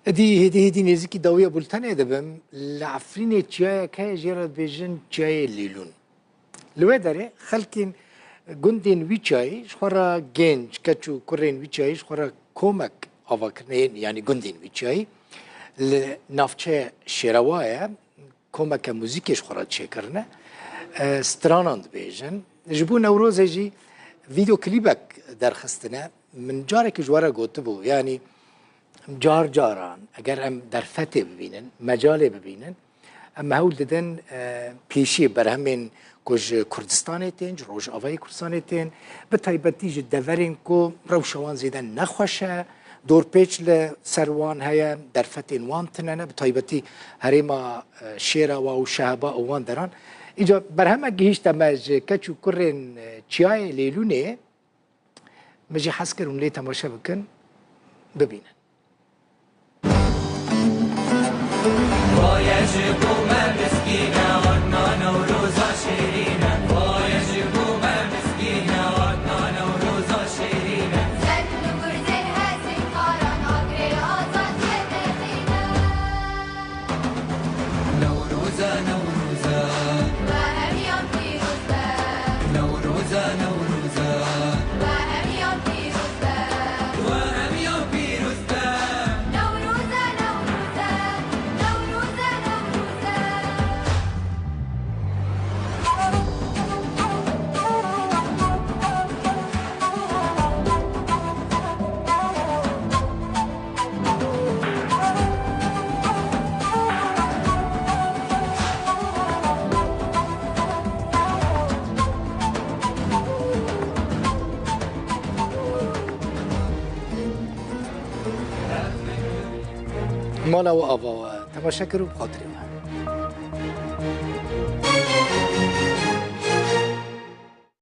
هدي نزيكي داوية بولتاني دبم لعفريني تشايا كاي جيراد بيجن تشايا الليلون لو داري خلكين جندين ويتشاي شخورا جينج كاتشو كورين ويتشاي شخورا كومك أفاكرنين يعني جندين ويتشاي لنافشة شيروايا كومك موسيقى شخورا تشيكرنا ستراناند بيجن جبو نوروز يجي فيديو كليبك درخستنا من جارك جوارا قوتبو يعني جار جاران اگر ام در فتح ببینن مجال ببینن اما هول ددن پیشی بر همین کج کردستان تین روش آوای کردستان تین به تایبتی جد دورین کو روشوان زیدن نخوشه دور پیچ ل سروان هیا در فتح وان تننه به تایبتی هریما شیرا و شهبا وان دران اینجا بر همه گیشت مج کچو کرن چیای لیلونه مجی حس کرون لی تماشا بکن ببینن ويجب ما مسكينة وعدنا نوروزا شيرينة ويجب ما مسكينة وعدنا نوروزا شيرينة زن برزن هاسم قارن أقري آزاد يتخينا نوروزا نوروزا وهم يوم فيروزة نوروزا نوروزا وهم يوم فيروزة وهم يوم بيروزا نوروزة نوروزة نوروزة نوروزة مالا و آوا تماشا کرو بخاطری